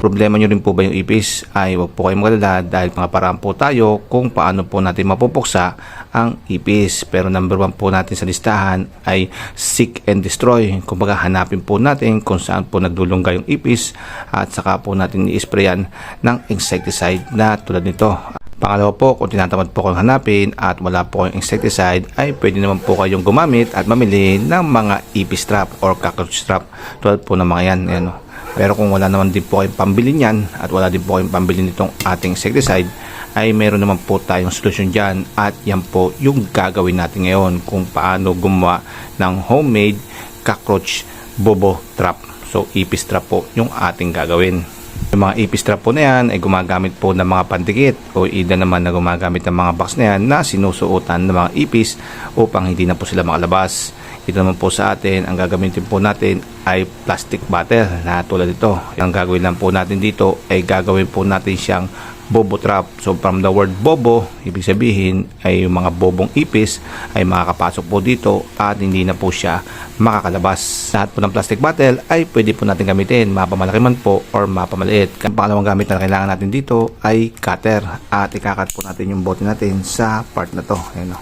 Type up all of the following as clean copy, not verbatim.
Problema nyo rin po ba yung ipis? Ay huwag po kayong magalala dahil mga paraan po tayo kung paano po natin mapupuksa ang ipis. Pero number 1 po natin sa listahan ay seek and destroy. Kumbaga hanapin po natin kung saan po nagdulungga yung ipis at saka po natin i-sprayan ng insecticide na tulad nito. Pangalawa po, kung tinatamad po kayong hanapin at wala po kayong insecticide, ay pwede naman po kayong gumamit at mamili ng mga ipis trap or cockroach trap. Tulad po ng mga yan. Ayan, no? Pero kung wala naman din po kayong pambili niyan at wala din po kayong pambili nitong ating insecticide, ay meron naman po tayong solusyon dyan at yan po yung gagawin natin ngayon kung paano gumawa ng homemade cockroach bobo trap. So ipis trap po yung ating gagawin. Yung mga ipis trap po na yan ay gumagamit po ng mga pandikit o either naman na gumagamit ng mga box na yan na sinusuotan ng mga ipis upang hindi na po sila makalabas. Ito naman po sa atin, ang gagamitin po natin ay plastic bottle na tulad ito. Ang gagawin lang po natin dito ay gagawin po natin siyang bobo trap. So from the word bobo, ibig sabihin ay yung mga bobong ipis ay makakapasok po dito at hindi na po siya makakalabas. Lahat po ng plastic bottle ay pwede po natin gamitin, mapamalaki man po or mapamaliit. Ang pangalawang gamit na kailangan natin dito ay cutter at ikakat po natin yung bote natin sa part na to. Ayan, no?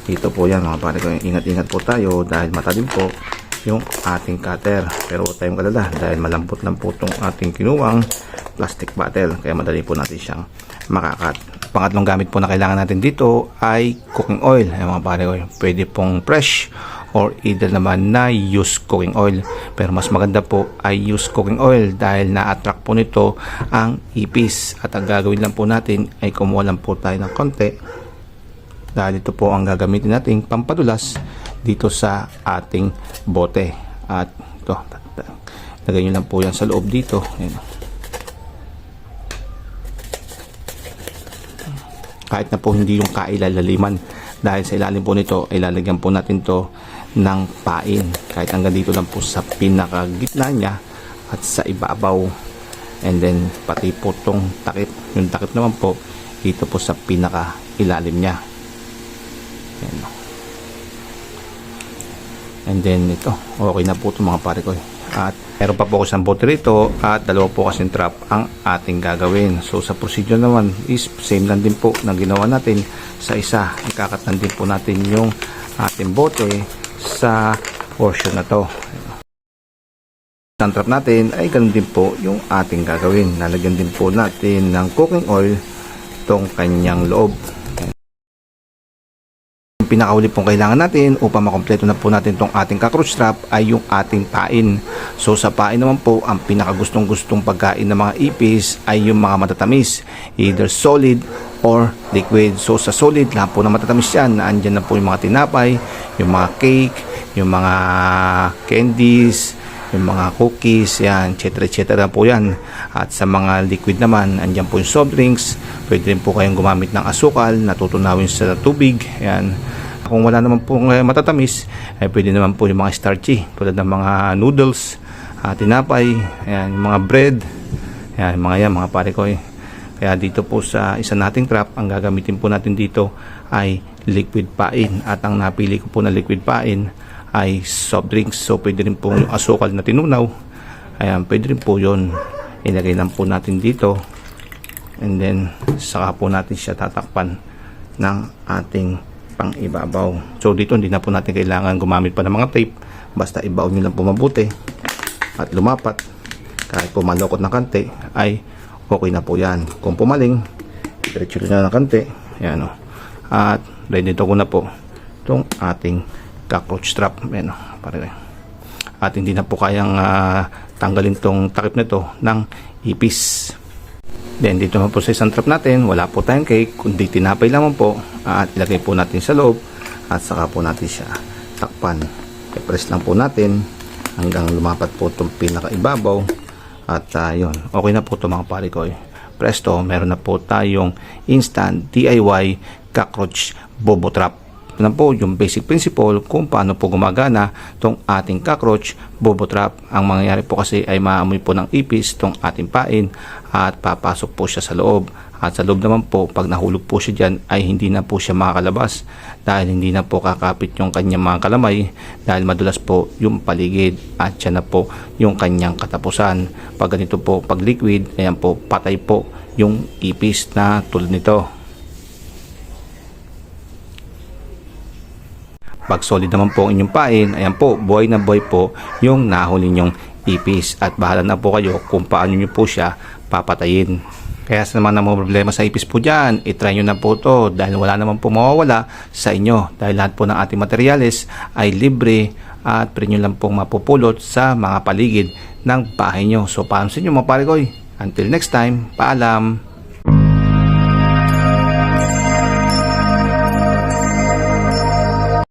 Dito po yan mga pare ko, ingat-ingat po tayo dahil matalim po yung ating cutter. Pero huwag tayong kalala dahil malambot lang po itong ating kinuwang plastic bottle. Kaya madali po natin siyang makakat. Pangatlong gamit po na kailangan natin dito ay cooking oil. Ay mga pare ko, pwede pong fresh or either naman na used cooking oil. Pero mas maganda po ay used cooking oil dahil na-attract po nito ang ipis. At ang gagawin lang po natin ay kumuha lang po tayo ng konti. Dahil ito po ang gagamitin nating pampadulas dito sa ating bote. At ito, lagay nyo lang po yan sa loob dito. Ayan. Kahit na po hindi yung kailalaliman. Dahil sa ilalim po nito, ay lalagyan po natin to ng pain. Kahit hanggang dito lang po sa pinakagitna niya at sa ibabaw. And then, pati po itong takip. Yung takip naman po, dito po sa pinaka-ilalim niya. And then ito, okay na po ito mga pare ko. At meron pa po ako isang bote rito at dalawa po kasing trap ang ating gagawin. So sa procedure naman is same lang din po na ginawa natin sa isa. Ikakatan din po natin yung ating bote sa portion na to. Ang trap natin ay ganun din po yung ating gagawin. Lalagyan din po natin ng cooking oil itong kanyang loob. Pinakahuli pong kailangan natin upang makompleto na po natin itong ating cockroach trap ay yung ating pain. So sa pain naman po, ang pinakagustong-gustong pagkain ng mga ipis ay yung mga matatamis, either solid or liquid. So sa solid, lahat po na matatamis yan. Andyan na po yung mga tinapay, yung mga cake, yung mga candies, yung mga cookies, yan, etc. na po yan. At sa mga liquid naman, andyan po yung soft drinks. Pwede rin po kayong gumamit ng asukal na tutunawin sa tubig. Yan. Kung wala naman po matatamis, ay pwede naman po yung mga starchy, tulad ng mga noodles, tinapay, yan, yung mga bread, yan, mga pare ko. Kaya dito po sa isa nating trap, ang gagamitin po natin dito ay liquid pain. At ang napili ko po na liquid pain ay soft drinks. So pwede rin po yung asukal na tinunaw. Ayan, pwede rin po yun. Ilagay lang po natin dito. And then, saka po natin siya tatakpan ng ating pang-ibabaw. So dito, hindi na po natin kailangan gumamit pa ng mga tape. Basta ibaon nyo lang po mabuti at lumapat. Kahit po malukot ng kante, ay okay na po yan. Kung pumaling, diretso na ng kante. Ayan, o. At ready to ko na po itong ating cockroach trap. Ayan, o. At hindi na po kayang tanggalin tong takip nito ng ipis. Then dito naman po sa isang trap natin, wala po tayong cake, kundi tinapay lamang po. At ilagay po natin sa loob at saka po natin siya takpan. I-press lang po natin hanggang lumapat po itong pinakaibabaw. At yun, okay na po ito mga pare ko. Presto, meron na po tayong instant DIY cockroach bobo trap. Ito na po yung basic principle kung paano po gumagana tong ating cockroach bobo trap. Ang mangyayari po kasi ay maamoy po ng ipis tong ating pain at papasok po siya sa loob. At sa loob naman po, pag nahulog po siya dyan ay hindi na po siya makakalabas dahil hindi na po kakapit yung kanyang mga kalamay dahil madulas po yung paligid at siya na po yung kanyang katapusan. Pag ganito po, pag liquid, ayan po, patay po yung ipis na tulad nito. Pag solid naman po ang inyong pain, ayan po, buhay na buhay po yung nahuli nyong ipis at bahala na po kayo kung paano nyo po siya papatayin. Kaya sa naman ang mga problema sa ipis po dyan, itry nyo na po to dahil wala naman po mawawala sa inyo dahil lahat po ng ating materyales ay libre at pwede nyo lang pong mapupulot sa mga paligid ng bahay nyo. So paano sa inyo mga pare ko? Until next time, paalam!